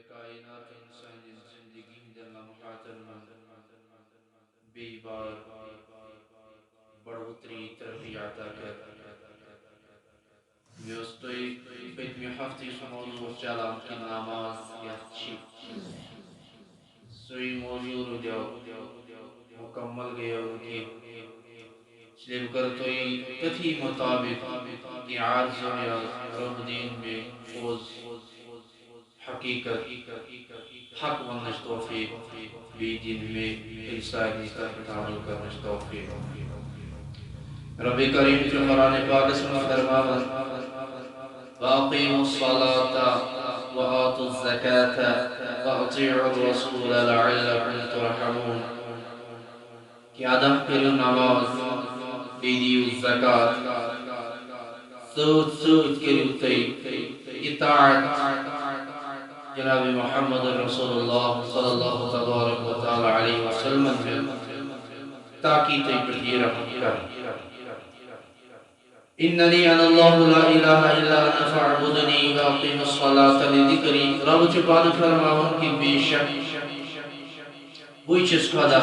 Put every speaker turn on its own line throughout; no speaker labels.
کائنات انسان زندگی ہندن لمحاتن من بی بار بڑھوتری ترقی عطا کر میوستوی پتمی ہفتی موضوع چلان کی نماز یچھی سوئی موضوع رو دیو مکمل گیا ان کی سلیم کرتوی تتھی مطابق کی عارض و نیاز رب دین میں فوز حقیقت حق ونش توفیق بی دین میں انسانی طرف عمل کرنش توفیق رب کریم کے قرآن پاک میں فرماتا وَأَقِيمُوا الصَّلَاةَ وَآتُوا الزَّكَاةَ وَأَطِيعُوا الرَّسُولَ لَعَلَّكُمْ تُرْحَمُونَ کہ ادا کرو نماز دیو زکات سوچ کرو تی اطاعت جناب محمد رسول اللہ صلی اللہ تبارک و تعالی علیہ وسلم تاکہ تی پر یہ رحم کر اننی انا اللہ لا الہ الا انا فاعبدنی واقیم الصلاة لذکری رب چپان فرماؤن کی بے شک وہی چیز خدا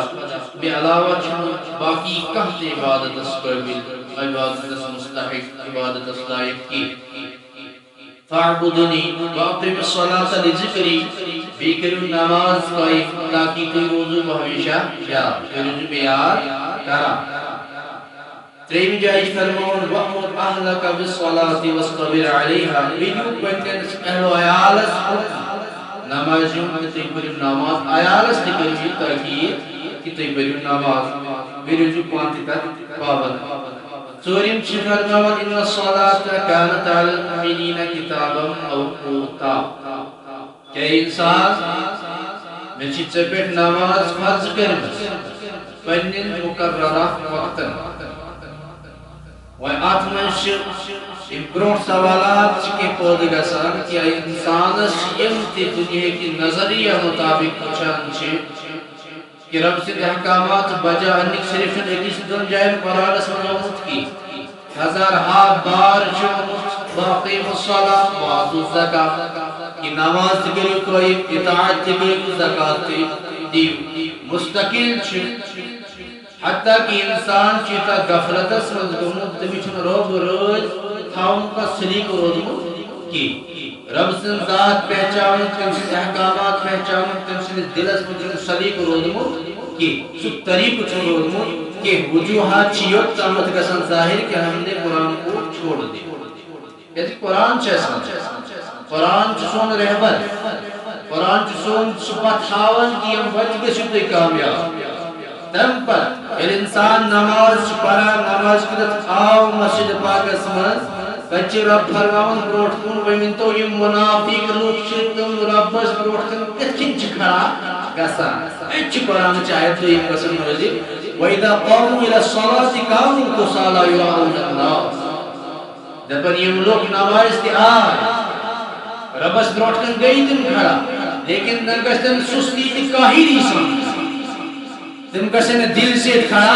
بے علاوہ چھو باقی کہت عبادت اس قابل عبادت اس مستحق عبادت اس لائق کی فاعبدنی واقیم الصلاة لذکری بے کرو نماز قائم تاکہ کوئی روزو بہمیشہ یا روزو بیار کرا تریم جائش فرمون وَأْمُرْ أَهْلَكَ بِالصَّلَاةِ وَاسْطَبِرْ عَلَيْهَا بیدیو پنکن اہل و عیالس نمازیوں کی تی پر نماز عیالس کی کریمی تاکید کی تی پر نماز بیرجو پانتی تک پابند سوریم چی فرمون اِنَّ الصَّلَاةَ كَانَتْ عَلَى الْمُؤْمِنِينَ كِتَابًا مَوْقُوتًا کہ انسان میں چی چپیٹ نماز فرض کرمس پنن مقررہ وقتاً وآت منش برونٹ سوالات کے پود گسان کہ انسان یم تی دنیا کی نظریہ مطابق پوچھان چھے کہ رب سے احکامات بجا انک صرف ایکس دن جائے قرآن سمجھومت کی ہزارہا بار جمعت واقیم الصلاة وآتو الزکاة کہ نماز تکری کوئی اطاعت تکری زکاة دیو مستقل چھے حتیٰ کہ انسان چیتا غفلت سمجھ گمت تمیچن روب روز تھاؤں کا سلیق روزمت کی رب سن ذات پہچاون تمسن احکامات پہچاون تمسن دل اسمجن سلیق روزمت کی سو طریق چن روزمت کہ وجوہات چیوت تامت کسن ظاہر کہ ہم نے قرآن کو چھوڑ دی کہتے قرآن چیسا قرآن چسون رہبر قرآن چسون سپت خاون کی ہم بچ کے سپتے کامیاب تم پر انسان نماز پڑھا نماز کرت آو مسجد پاک اسمان بچے رب فرماون بروٹ کن ومن تو یہ منافق لوگ شرطم ربس بروٹ کن کتکن چکھڑا گسا اچھ قرآن چاہے تو یہ قسم روزی وَإِذَا قَوْمُوا إِلَى الصَّلَاةِ قَامُوا كُسَالَى يُرَاءُونَ النَّاسَ جب یہ لوگ نماز تی آئے ربس بروٹ کن گئی تم کھڑا لیکن نگستن سستی تی کاہیری سی تم کسے دل سے کھڑا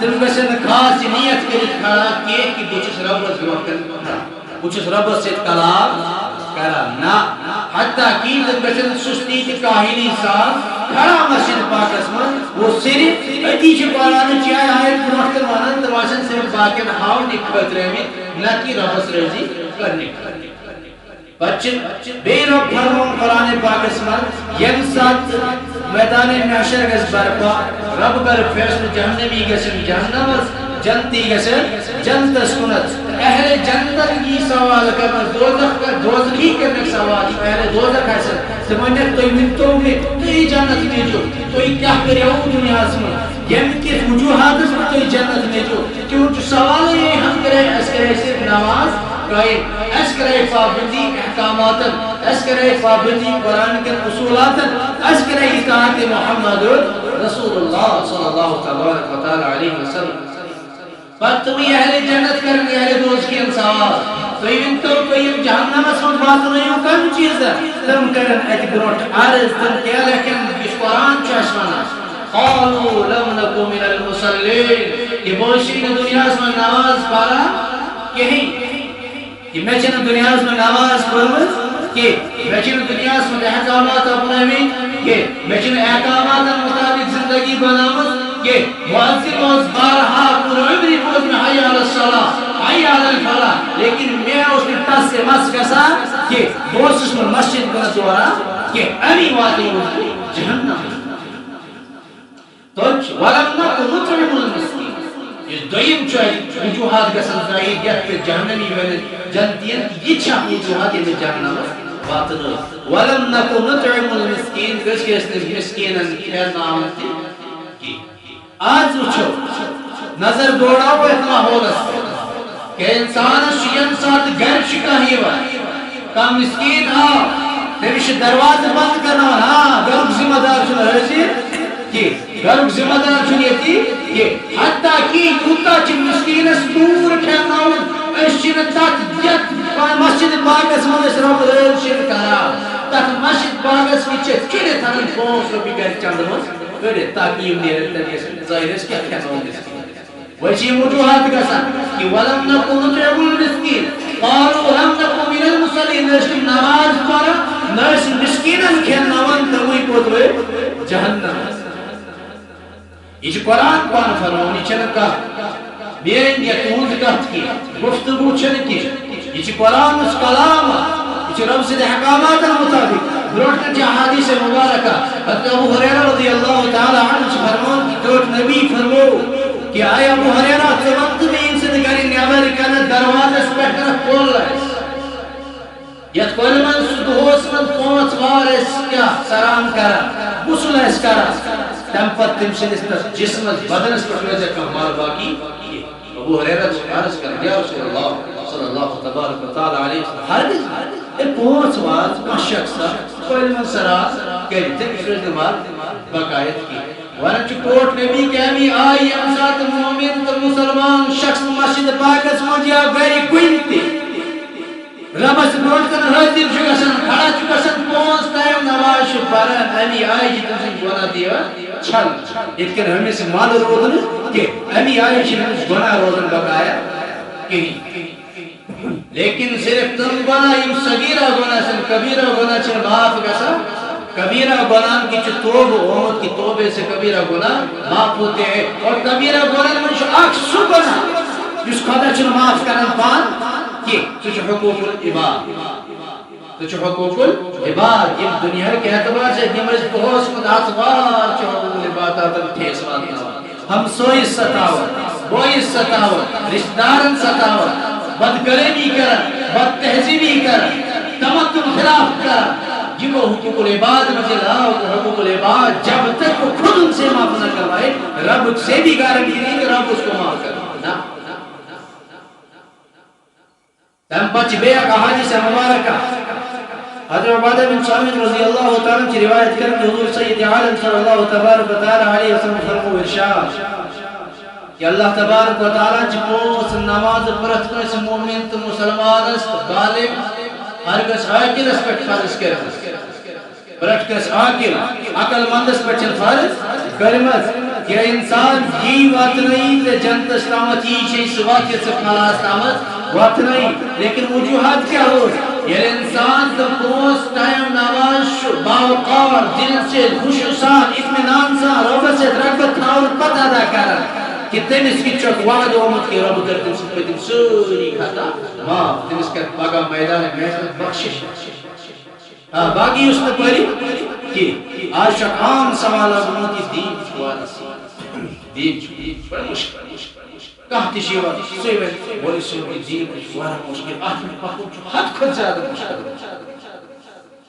تم کسے خاص نیت کے کھڑا کہ بچس رب سے وقت بچس رب سے کلام کرا نہ حتیٰ کہ تم کسے سستی کی کاہلی ساتھ کھڑا مسجد پاک اسمان وہ صرف اتیچ پارانے چاہے آئے پروٹھ مانند واشن صرف باقی ہاؤ نکھت رہے نہ کہ رب سے رضی کرنے بچن بے رب فرمون قرآن پاک اسمان یم ساتھ میدان محشر گس برپا رب کر فیصل جہنمی گسن جہنم جنتی گسن جنت سنت اہل جنت کی سوال کرنا دوزخی کرنے سوال اہل دوزخ حسن سمجھنے توی منتوں میں توی جنت میں جو توی کیا کرے ہو دنیا اسمان یم کس وجوہات اس میں توی جنت میں جو کیوں جو سوال ہے ہم کرے اس کرے صرف نماز قائم اس کرے پابندی احکامات اس کرے پابندی قرآن کے اصولات اس کرے اطاعت محمد رسول اللہ صلی اللہ علیہ وسلم پر تمہیں اہل جنت کرنی اہل دوست کی انسان تو انتو کوئی جہنم اسمت بات نہیں ہوں کم چیز ہے تم کرن ایک بروٹ عرض تم کیا لیکن اس قرآن چاشمانا قالوا لم نکو من المسلین یہ بوشی نے دنیا اس میں نماز پارا یہی کہ میں چنہ دنیا اس میں نماز پڑھوں کہ میں دنیا میں احکامات اپناوی کہ میں احکامات مطابق زندگی بنامت کہ مؤذن اس بارہا پورا عمری بوز میں حی علی الصلاۃ حی علی الفلاح لیکن میں اس نے تس سے مس گسا کہ بوسس میں مسجد بنا دورا کہ امی واتی جہنم تو ولم نکن نطعم المسکین اس دویم چاہیے وجوہات گسن ظاہر یت پہ جہنمی ون جنتین یہ چھا وجوہات یہ جہنم باطن ولم نکن نطعم المسکین کس کے اس نے مسکینن کھیرنا آمد آج وچھو نظر دوڑاو اتنا ہو رس کہ انسان شیم ساتھ گھر شکا ہی ہوا کا مسکین آو تمیش دروازہ بند کرنا ہاں گھر ذمہ دار چھنا حضیر کہ گھر ذمہ دار چھنیتی کہ حتیٰ کی کتا چھ مسکین اس دور کھینا ہوں اس چھ تات جت مسجد باغس مندس رب العالمین کرا تات مسجد باغس کی چھ کنے تھنن 5 روپی گھر چندمس کرے تاکہ یہ نیرت ظاہر اس کیا کھینا ہوں مسکین وچی وجوہات گسن کہ ولم نکن نطعم المسکین قالوا لم نکن من المصلین نشتی نماز پڑھا نش مسکینن کھیلناون توئی کوتوے جہنم یہ قرآن پان فرمون یہ چھنہ کہا میرین یا تونز کہت کی گفتگو چھنہ کی یہ قرآن اس کلام یہ رب سے حکامات مطابق بروٹ کر حدیث مبارکہ حضرت ابو ہریرہ رضی اللہ تعالی عنہ فرمون کہ دوٹ نبی فرمو کہ آئے ابو ہریرہ تو وقت میں ان سے دگری نیابر کنا دروازہ اس پر کنا کھول رہا ہے یت کل من سدھوس من 5 بار اس کیا سلام کرا غسل اس کرا تم پت تم سے جسم بدن اس پر وجہ کمال باقی ابو ہریرہ عرض کر یا رسول اللہ صلی اللہ تبارک و تعالی علیہ وسلم ہر 5 بار مشک سا کل من سرات کہتے تھے اس وجہ نماز باقایت کی ورنچ کوٹ نبی کہ ہمیں آئی امسات مومن تو مسلمان شخص مسجد پاکس مجھا گری کوئنتی ربس بروٹ کن حاضر شکسن کھڑا چکسن 5 ٹائم نماز پڑھا ہمیں آئی جی تم سے گناہ دیا چھل اتکن ہمیں سے مال روزن کہ ہمیں آئی جی گناہ روزن بقایا کہیں لیکن صرف تم گناہ یم صغیرہ گناہ سن کبیرہ گناہ چھل معاف گسا کبیرہ گناہ کی جو توب امت کی توبے سے کبیرہ گناہ معاف ہوتے ہیں اور کبیرہ گناہ من شو اکسو گناہ جس خدا چھل معاف کرن پان کہ تجھ حقوق العباد تجھ حقوق العباد یہ دنیا کے اعتبار سے نماز بہت مد اعتبار چھ حقوق العباد آتن ٹھیس بات ہم سوئی ستاوت بوئی ستاوت رشتہ دارن ستاوت بدکلمی کرن بد تہذیبی کرن تمدن خلاف کرن جب حقوق العباد مجھے لاؤ حقوق العباد جب تک وہ خود ان سے معاف نہ کروائے رب سے بھی گارنٹی نہیں کہ رب اس کو معاف کرنا تم بچ بے کہا جسے مبارکہ حضرت عبادہ بن صامت رضی اللہ تعالیٰ کی روایت کریں کہ حضور سید عالم صلی اللہ تبارک و تعالیٰ علیہ وسلم فرمو ارشاد کہ اللہ تبارک و تعالیٰ چپوس نماز پرت کو اس مومن تو مسلمان است غالب ہرگز عاقل اس پر فرض کرمز پرت کس عاقل عقل مند اس پر فرض کرمز کہ انسان یہ وقت نہیں کہ جنت اسلامت یہ چیز وقت سے خلاص آمد وقت نہیں لیکن وجوہات کیا ہو یہ انسان تو 5 ٹائم نماز باوقار دل سے خوشحسان اطمینان سے رب سے رغبت اور پتہ ادا کر کہ تمس کی چک وعد امت کی رب کر تم سے تم سوری خطا معاف تمس کا پگا میدان محنت بخشش باقی اس نے پڑھی کہ آج عام سوال امتی دین چھوارسی دین بڑا مشکل کہتی شیوہ سیوے بولی سیوہ دین چھوارا مشکل آج میں پاکوں چھو حد خود زیادہ مشکل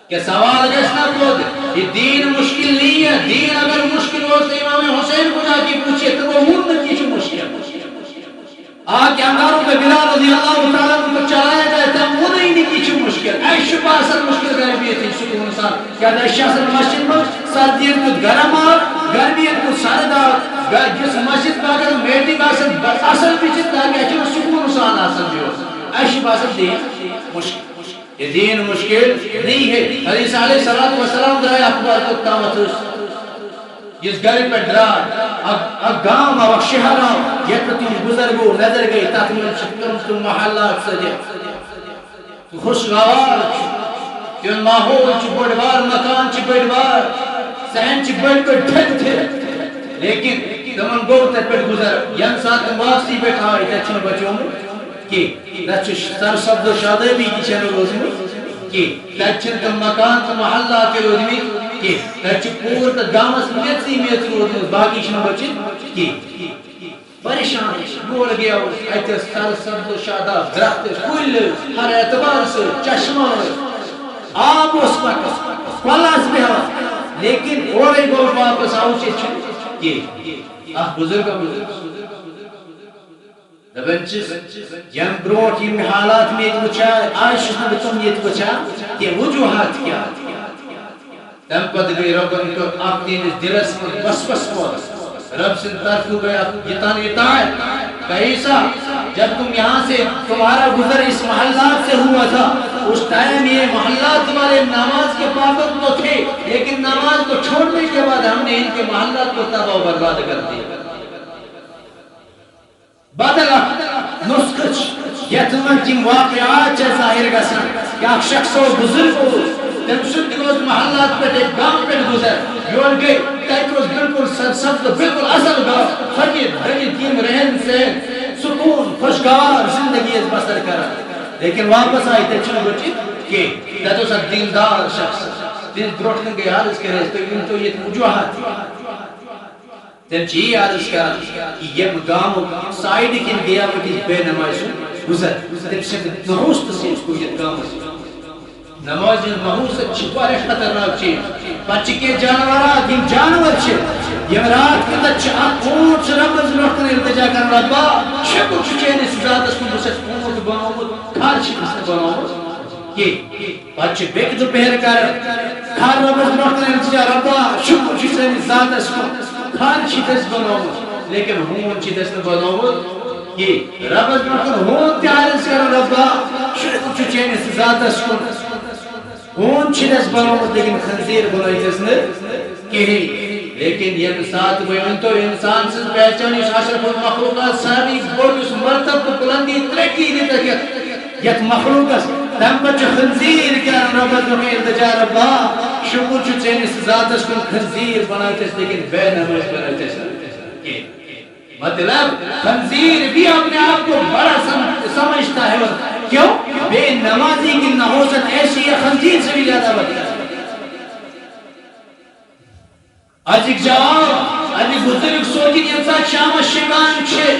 کہ سوال جسنا کو دے یہ دین مشکل نہیں ہے دین اگر مشکل ہو تو امام حسین کو جا کے پوچھے تو وہ ہون نکی چھو مشکل آج انگاروں پہ بلال رضی اللہ تعالیٰ کو چلایا گئے تھا وہ نہیں نکی چھو مشکل ایش شبہ اثر مشکل گئے بھی تھی سکون سال کیا دا شاہ مسجد میں سردیت کو گرم آر گرمیت کو سرد آر جس مسجد کا اگر میٹنگ آسن اصل بھی جتا کہ اچھا سکون سال آسن جو ایش شبہ اثر دین مشکل یہ دین مشکل نہیں ہے حدیث علیہ السلام درائے اخبار کو تامت جس گھر پر ڈرار گام و شہرام یہ تو تم گزر گو نظر گئی تاکہ شکرم تم محلات سجے خوشگوار تیون ماحول بڑوار مکان بڑوار سہن بڑ ٹھک تھے لیکن تمن گو تر پہ گزر یم سات واپسی پہ آئی تک بچومت کی تک سر سبز و شادابی کی روزمت کی تک تم مکان تو محلات روزمت کی تک پور تو گامس میتسی میت روزمت باقی بچت کی پریشان گول گیا سر سبز و شاداب درخت کل ہر اعتبار سے چشمہ آب اس وقت کلاس بہا لیکن اور ایک اور واپس آؤ کہ بزرگ دپان یم بروٹ یم حالات میں وچھا آج تم یہ وچھا کہ وجوہات کیا تم پتہ گئی ربن کو آپ تینس دلس میں بس رب سے طرف گیا یہ کیسا جب تم یہاں سے تمہارا گزر اس محلات سے ہوا تھا اس ٹائم یہ محلات تمہارے نماز کے پابند تو تھے لیکن نماز کو چھوڑنے کے بعد ہم نے ان کے محلات کو تباہ و برباد کر دیا بدلا نسخچ یتمن جم واقعات چھ ظاہر گسن کہ شخص و بزرگ ہو تم سن روز محلات پہ ایک گام پہ گزر یور گئی تک روز بالکل سرسبز بالکل اصل گاؤں فقیر بھری تیم رہن سے سکون خوشگوار زندگی اس بسر کرا لیکن واپس آئی تھے چھو بچی کہ تو سب دیندار شخص دن بروٹن کے حال اس کے رہے تو یہ وجوہات تم چیئے عرض کرا کہ یہ گام سائیڈ کن گیا وہ بے نماز گزر تم سے نحوست سے اس کو یہ گام نماز نحوست چھپارے خطرناک چیز بچی کے جانورات یم جانور چھ یم رات کے تچ اونٹ ربز نوٹن التجا کر ربا شکر چین اس ذات کو بس اونٹ بناوت کھار چھ بناوت کہ بچ بیک دوپہر کر کھار ربز نوٹن التجا ربا شکر چین اس ذات کو کھار چھ بناوت لیکن ہون چھ بناوت کہ ربز نوٹن ہون تیارس کر ربا شکر چین اس ذات کو ہون چھ بناوت لیکن خنزیر بنائیتس نے کہیں لیکن یہ ساتھ گوئن تو انسان سے پہچان اس اشرف المخلوقات ساری بڑھ اس مرتب کو بلندی ترقی دیتا کہ یک مخلوقات تم بچ خنزیر کیا ربط میں التجا ربا شکر چھ چین اس ذات کو خنزیر بنائیتس لیکن بے نماز بنائیتس مطلب خنزیر بھی اپنے آپ کو بڑا سمجھتا ہے کیوں بے نمازی کی نحوست ایسی ہے خنزیر سے بھی زیادہ بدلا اجک جواب ابھی بزرگ سوچی انسان شام شکان چھے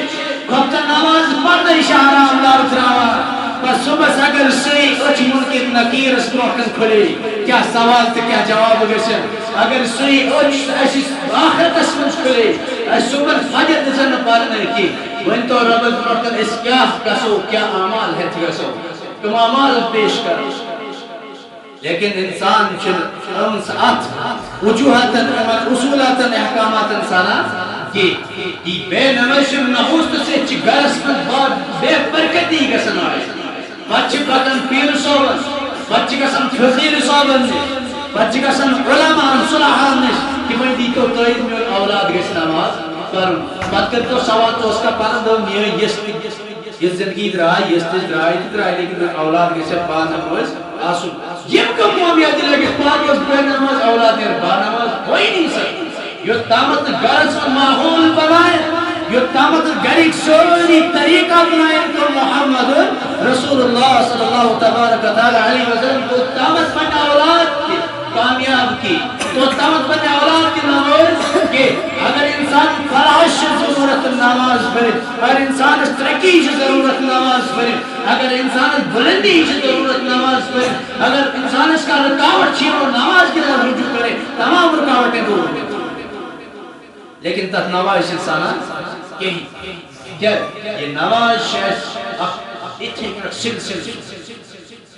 وقت نماز پڑھنا اشارہ اللہ اتراوا بس صبح اگر سوئی اچھ ملکت نکیر اس پروٹن کھلے کیا سوال تو کیا جواب گشن اگر سوئی اچھ ایسی آخرت اسمنس کھلے اس صبح فجر نظر پڑھنے کی وین تو رب پروٹن اس کیا کسو کیا عمال ہے تھگسو تم عمال پیش کر لیکن انسان چل انسات وجوہاتاً اصولاتاً احکاماتاً سانا کہ بے نمشم نحوست سے چی گرس من بعد بے برکتی گسن آئے بچی قدم پیر صوبن بچی قسم فضیر صوبن بچی قسم علماء صلحان نش کہ میں دی تو تائید میں اولاد گس نماز پر بات کر تو سوال تو اس کا پانا دو میرے یہ زندگی درائی لیکن اولاد گس پانا نماز آسو یہ کم معامیات لگے پاکیز بے نماز اولاد دیر با نماز ہوئی نہیں سکتی یہ تامت گرز کا ماحول بنائے یہ تامت گریک سوری طریقہ بنائے تو محمد رسول اللہ صلی اللہ تبارک علیہ وسلم کو تامت بنا اولاد کی کامیاب کی تو تامت بنا اولاد کی نماز کہ اگر انسان فلاش ضرورت نماز پڑھے اگر انسان ترقی ضرورت نماز پڑھے اگر انسان بلندی ضرورت نماز پڑھے اگر انسان اس کا رکاوٹ چھیڑو نماز کی طرف رجوع کرے تمام رکاوٹیں دور ہو لیکن تک نماز انسان کیا یہ نماز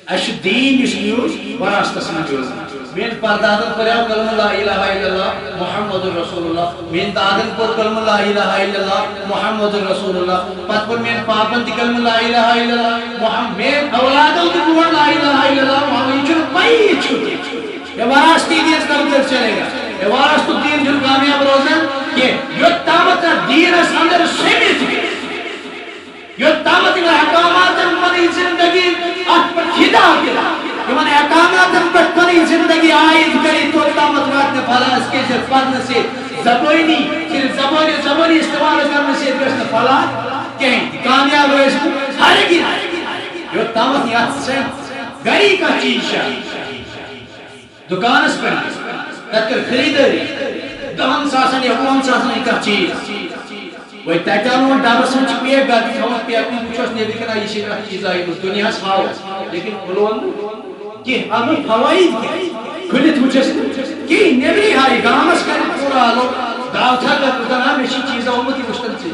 اش دین اس نیوز وراست سمجھوز مین پردادن پر یاو کلمہ لا الہ الا اللہ محمد رسول اللہ مین دادن پر کلمہ لا الہ الا اللہ محمد رسول اللہ پت پر مین پاپن دی کلمہ لا الہ الا اللہ محمد مین اولادوں دی بور لا الہ الا اللہ محمد چون پائی چھو یہ وراستی دین کرتے چلے گا یہ وراست دین جو کامیاب روزن کہ یہ تامت دین اس اندر سمیت یہ تامت حکامات مدی زندگی اٹھ پر خدا
یمن احکاماتن پر پنی زندگی عائد کری تو تامت واتنے فلاس کے سے پڑھنے سے زبانی صرف زبانی استعمال کرنے سے گشت فلا کہیں کامیاب ہوئے اس کو ہر کی جو تامت یاد سے گری کا چیز دکان اس پر تکر خریداری دہن ساسن یا قوم ساسن کا چیز وہی تیتانوں ڈابر سمجھ پیے گا کہ ہم پیے اپنی پوچھوش نہیں بھی کرنا یہ شیرہ چیز آئی دنیا ساؤ لیکن بلوان کہ ہمیں فوائد کیا کھلت پوچھوش کہ نبی ہائی گامس کرنے پورا آلو داوتھا کا پتنا میشی چیزا امتی مشتن سے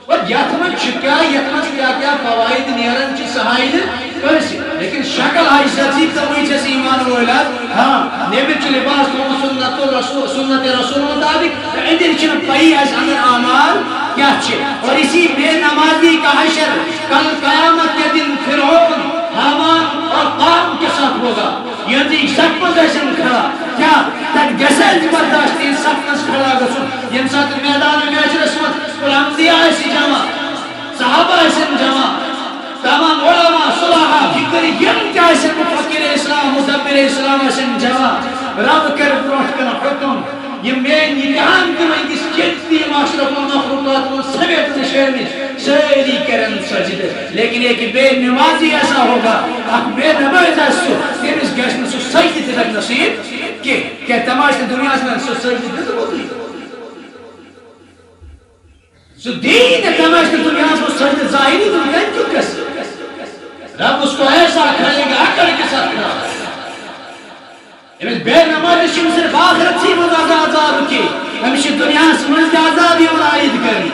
اور یاتمن شکیا یاتمن کیا فوائد نیرن چی سہائد کرسی لیکن شکل آئی سرزیب تمہیں جیسے ایمان رویلات ہاں نبی چی لباس تو سنت رسول مطابق اندر چن پئی ایس اندر آمال کیا چھے اور اسی بے نمازی کا حشر کل قیامت کے دن فرعون حامان اور قارون کے ساتھ ہوگا یہ سب کو جیسن کھڑا کیا تک گسل برداشت ان سب نس کھڑا گسن ین ساتھ میدان میں رسمت الانبیاء ایسی جمع صحابہ ایسی جمع تمام علماء صلاحہ فکری یم کیا ایسی مفکر اسلام مدبر اسلام ایسی جمع رب کر بروٹ کر حکم یہ میں نگاہن کی میں کس جنتی معاشرہ کو مخلوقات کو سمیت نشیر میں سیری کرن سجد لیکن ایک بے نمازی ایسا ہوگا اک بے نماز ایسا تیرس گشن سو سجد تلک نصیب کہ تماشا دنیا سے سو سجد تلک ہوتی سو دین تماشا دنیا سے سجد ظاہری دنیا کیوں کس رب اس کو ایسا کھلے گا اکڑ کے ساتھ کھلا بے نماز شم صرف آخرت سی مدد عذاب کی ہمیشہ دنیا سے مجد عذاب ہی عائد کرنی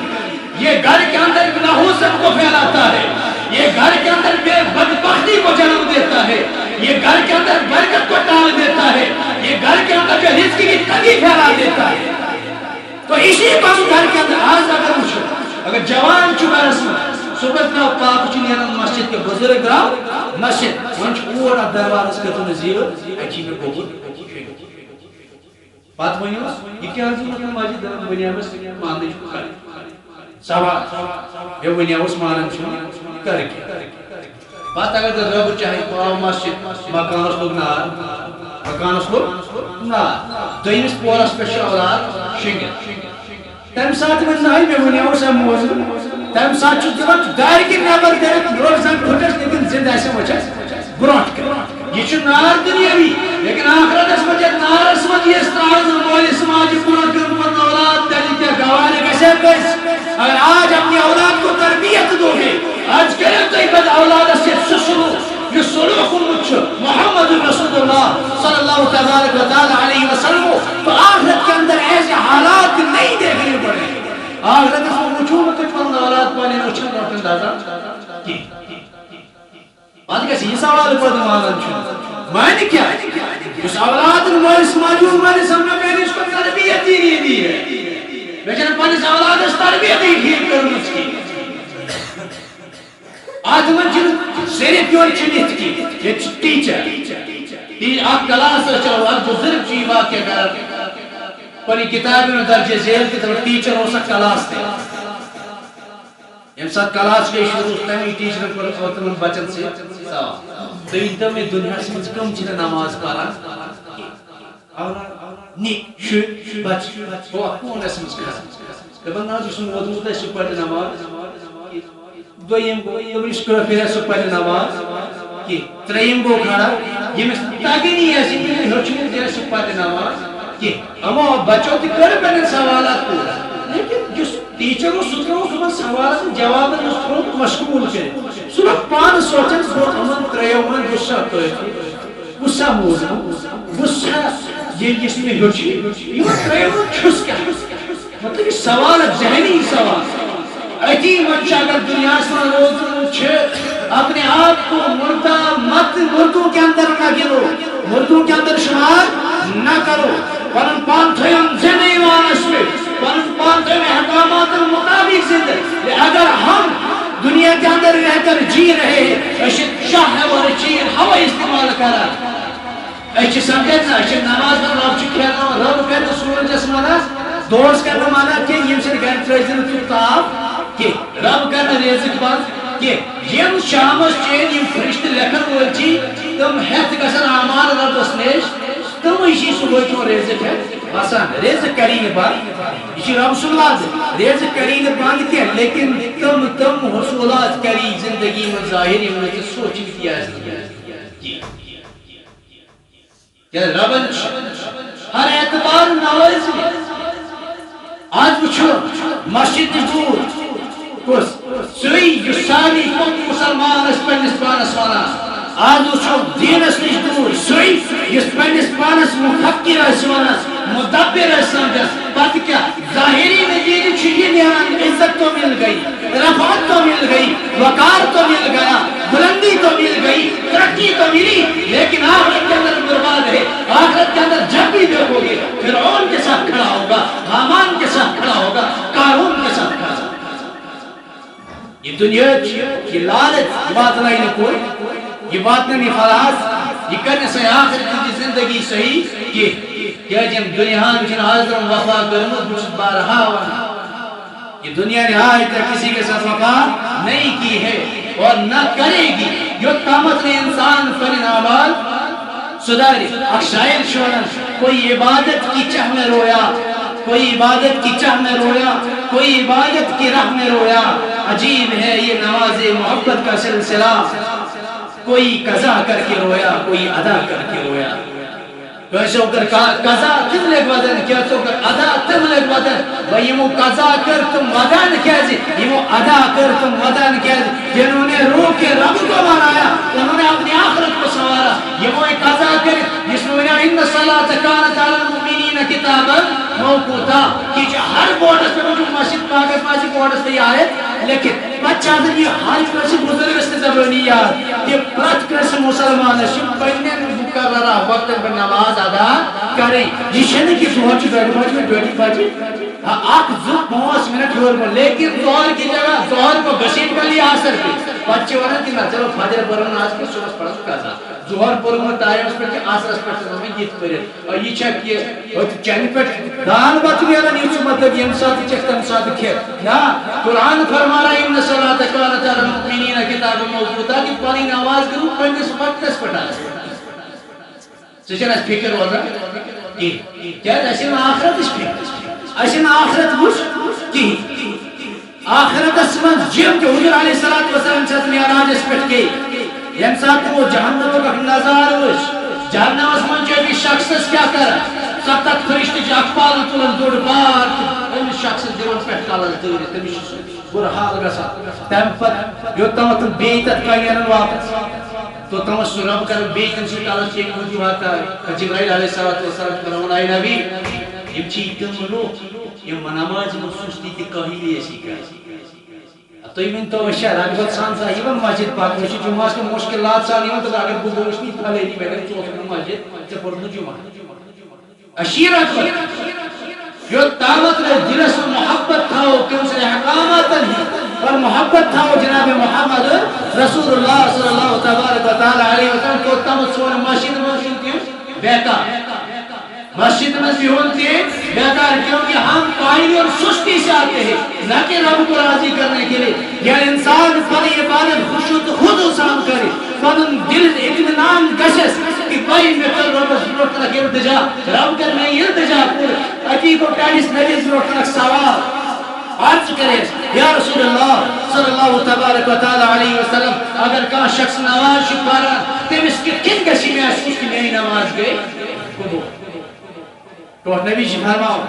یہ گھر کے اندر نحوست کو پھیلاتا ہے یہ گھر کے اندر بے بدبختی کو جنم دیتا ہے یہ گھر کے اندر برکت کو ٹال دیتا ہے یہ گھر کے اندر جو رزق کی کمی پھیلا دیتا ہے تو اسی کو گھر کے اندر آج اگر مجھو اگر جوان چکا رسم صبح کا پاک چنین مسجد کے بزرگ راو مسجد ونچ اورا دربار اس کرتو نزیر اچھی میں گوگل بات بنی ہو یہ کیا حضرت ماجد بنی آمس ماندش کو کھائی سوا یہ بنی آمس ماندش کو کر کے بات اگر در رب چاہی پاو مسجد مکان اس لوگ نار مکان اس لوگ نار دوئیمس پورس پر شاولار شنگر تم ساتھ میں نائی میں بنی آمس موزن تم ساتھ چھو دیوان دائر کی نابر دیرک روزان کھوٹس لیکن زندہ ایسے مجھے برانٹ کر یہ چھو نار دنیا بھی لیکن آخرت اس مجھے نار اس مجھے اس طرح مولی سماجی برانٹ کر مطلب اولاد دلی کیا گوانے کیسے کس اگر آج اپنی اولاد کو تربیت دو گے آج کریں تو ایک اولاد سے سسلو یہ سلوک مجھو محمد رسول اللہ صلی اللہ علیہ وسلم تو آخرت کے اندر ایسے حالات نہیں دیکھنے پڑے آخرت اس کو مجھو کچھ پرند اولاد پانے اچھا روٹن دادا کی بات کیسی یہ سوال پر دماغن چھو معنی کیا ہے اس اولاد مولس ماجور مالی سمجھو میں نے اس کو تربیت ہی نہیں دی ہے لیکن پانیس اولاد اس تربیت ہی ٹھیک کروں اس کی آدمان چھو صرف کیوں چھنیت کی یہ ٹیچر آپ کلاس چلو آپ بزرگ چی واقع کر پنی کتابی میں درجہ زیل کی طرف ٹیچر ہو سکتا کلاس دے امساد کلاس کے شروع اس ٹائم ٹیچر پر خاتمن بچن سے سوا تو ایدہ میں دنیا سے مجھ کم چیز نماز پارا نی شو بچ وہ کون ایسے مجھ کھا لبن ناز اسن وضوط ہے سپر نماز دویم گو یوریش کرا پھر سپر نماز کی تریم گو کھڑا یہ میں تاگی نہیں ایسی نہیں ہرچوں دیا سپر نماز کی اما بچوں کی کر پہنے سوالات پورا لیکن جو ٹیچر و ستروں صبح سوالات جواب مستروں مشغول کرے صبح پان سوچن صبح امن تریو من غصہ توئے غصہ موزن غصہ یہ جس میں ہرچی یہ تریو من چھس کیا مطلب یہ سوال ذہنی سوال ایتی منچہ اگر دنیا سے روزن چھے اپنے آپ کو مردہ مت مردوں کے اندر نہ گرو مردوں کے اندر شمار نہ کرو ورن پانتھویم زندہ ایمان اس میں ورن پانتھویم احکامات مطابق زندہ اگر ہم دنیا کے اندر رہ کر جی رہے اشد شاہ و رچیر ہوا استعمال کرا اشد سمجھنا اشد نماز پر رب چکھینا رب کہتا سورج اسماناز دوست کرنا مانا کہ یہ سے گھر تریزن تاب کہ رب کرنا ریزک بات کہ یہ شامس چین یہ فرشت لکھن ہوئے چی تم ہیت گژھن اعمال ربس نش تم صبح چون رزق ہے بسان رزق کرین بند یہ رب سن واضح رزق کرین بند کی لیکن تم حصولات کری زندگی میں ظاہر یہ سوچ کیا ربن ہر اعتبار نواز آج وچھو مسجد دور کس سوئی ساری مسلمان اس پنس پانس وانا آج وچھو دینس نش دور سوئی اس پنس پانس مفکر اس وانا مدبر اس سمجھس بات کیا ظاہری نتیجہ چھوٹی نیان عزت تو مل گئی رفعت تو مل گئی وقار تو مل گیا بلندی تو مل گئی ترقی تو ملی لیکن آخرت کے اندر برباد ہے آخرت کے اندر جب بھی دیکھو گے فرعون کے ساتھ کھڑا ہوگا حامان کے ساتھ کھڑا ہوگا قارون کے ساتھ کھڑا ہوگا یہ دنیا کی لالچ یہ بات نہیں کوئی یہ بات نہیں خلاص یہ کرنے سے آخرت کی زندگی صحیح کہ کیا جن دنیا جن حاضر وفا کرمت بچ بارہا یہ دنیا نے آج تک کسی کے ساتھ وفا نہیں کی ہے اور نہ کرے گی جو طامت نے انسان پر اعمال سدھاری اکشائر شورن کوئی عبادت کی چاہ میں رویا کوئی عبادت کی چاہ میں رویا کوئی عبادت کی راہ میں رویا عجیب ہے یہ نواز محبت کا سلسلہ کوئی قضا کر کے رویا کوئی ادا کر کے رویا کیسے کر قضا تم لگ ودن کیسے کر ادا تم لگ ودن بھئی یہ قضا کر تم ودن کیسے یہ ادا کر تم ودن کیسے جنہوں نے روح کے رب کو منایا انہوں نے اپنی آخرت کو سنوارا یہ وہ قضا کر جس نے ان الصلاۃ کانت علی المؤمنین کتابا موقوتا کہ ہر بورڈس پہ جو مسجد پاک پاسی بورڈس پہ آئے لیکن بچہ دن یہ حال کرسی بزرگ اس زبانی یاد یہ پرت کرسی مسلمان ہے شب پہنے مقررہ وقت پر نماز ادا کریں یہ شہنے کی سوہر چی بیٹھ باجی میں ڈوٹی باجی آکھ زب 5 منٹ ہور پر لیکن ظہر کی جگہ ظہر کو گشید کا لیا آسر کی بچے ورنہ کی نہ چلو فاجر پرون آج کی سوہر پڑھا کازا ظہر پرون ٹائم اس پر کہ آسر اس پر سے ہمیں گیت پڑھے اور یہ چیک یہ اور چین پر دان بات میرا نیچو مطلب یہ مساعد چیک تم ساتھ کھیر نا قرآن فرما رہا ہے ان صلاة کانت علی المؤمنین کتاب موقوتا کہ پانی نواز کرو پہنے سبت تس پٹھا سچن اس فکر ہو رہا کیا ایسے میں آخرت اس فکر ایسے میں آخرت بوش کی آخرت اسمن جیم کے حضور علیہ السلام سے میعراج اس پٹ گئی یم ساتھ وہ جہنم کا نظار ہوش جہنم اسمن جو بھی شخص کیا کر ستت فرشت جو اقبال تلن دوڑ بار ان شخص دیون پٹ کالن دوڑ تمیش برحال گسا تم پت جو تم بیتت کا یعنی واپس تو تم سرب کر بیتن سے کالن چیک موجود آتا ہے جبرائیل علیہ السلام فرمون آئی نبی یم چیک تم لو یم نماز مخصوص تی کاہی ایسی کر تو یہ تو شہر اگر سان سا یہ مسجد پاک میں جمعہ کے مشکلات سان یہ تو اگر گوش نہیں پھلے نہیں بیٹھے چوتھ مسجد سے پڑھنا جمعہ اشیرت جو طاقت میں دل سے محبت تھا وہ کم سے احکامات نہیں اور محبت تھا وہ جناب محمد رسول اللہ صلی اللہ تبارک و تعالی علیہ وسلم کو تم سون مسجد میں سنتے بیکار مسجد میں بھی ہوتے ہیں بیکار کیونکہ ہم قائل اور سستی سے آتے ہیں نہ کہ رب کو راضی کرنے کے لیے یا انسان پر عبادت خود اسام کرے فنن دل اطمینان گشس کہ بھائی میں کل رب ضرورت رکھے التجا رب کر میں التجا پر اکی کو ٹائس نبی ضرورت رکھ سوال عرض کرے یا رسول اللہ صلی اللہ تبارک و تعالی علیہ وسلم اگر کہاں شخص نواز شکارا تم اس کی کن کسی میں اشکوش کی نئی نواز گئے قبول تو نبی جی فرماؤ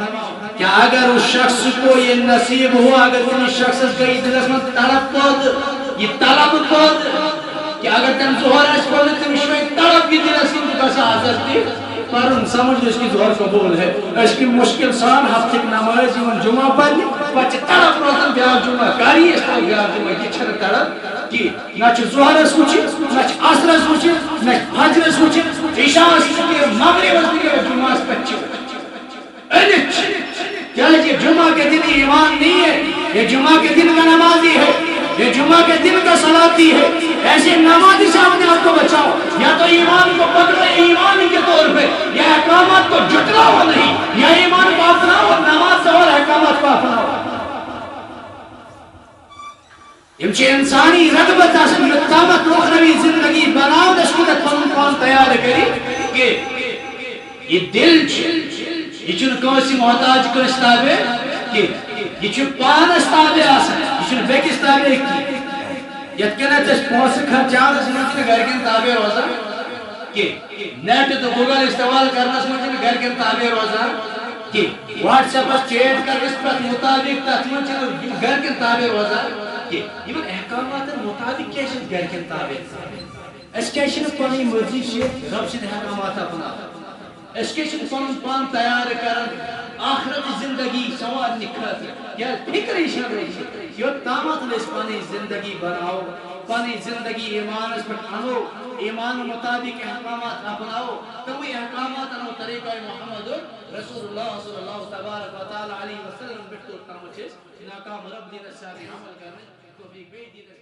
کہ اگر اس شخص کو یہ نصیب ہوا اگر تم شخص کا ادرس میں طلب پود یہ طلب پود کہ اگر تم ظہر اس پود تم شوئی طلب کی دلس میں کسا حاضر تھی پر ان سمجھ اس کی ظہر قبول ہے اس کی مشکل سان ہفتے کی نماز یون جمعہ پڑھنی بچے طلب روزن بیار جمعہ کاری اس طرح بیار جمعہ کی چھر طلب کی نہ چھ ظہر اس کچھ نہ چھ عصر اس کچھ نہ چھ فجر اس کچھ عشاء اس کچھ مغرب اس کچھ جمعہ اس پچھے کیا یہ جمعہ کے دن ایمان نہیں ہے یہ جمعہ کے دن کا نمازی ہے یہ جمعہ کے دن کا صلاتی ہے ایسے نمازی سے اپنے آپ کو بچاؤ یا تو ایمان کو پکڑو ایمان کے طور پہ یا احکامات کو جھٹلاؤ نہیں یا ایمان کو اپناؤ اور نماز اور احکامات کو اپناؤ امچے انسانی رغبت اصل طاقت اخروی زندگی بناؤ دشکت فن اختیار کری کہ یہ دل یہ کنسی محتاج کنس تابع کہ یہ پانس تابع آسان یہ بیکس تابع کی یت کنت پونسہ خرچان گرکن تابع روزان کہ نیٹ تو گوگل استعمال کرنس من گرکن تابع روزان کہ واٹس ایپس چیٹ کرنس پہ مطابق تک من گرکن تابع روزان کہ یہ احکامات مطابق کیا گرکن تابع اس کیا پنی مرضی رب سند احکامات اپنا اس کے پن پان تیار کرن آخرت زندگی سوارنے خاطر یا فکر یوت تامت اس پانی زندگی بناؤ پانی زندگی ایمان پر انو ایمان مطابق احکامات اپناؤ تو وہ احکامات انو طریقہ محمد رسول اللہ صلی اللہ تبارک و تعالی علیہ وسلم بٹو تامچ ناکام رب دین السابق عمل کرنے توفیق بے دین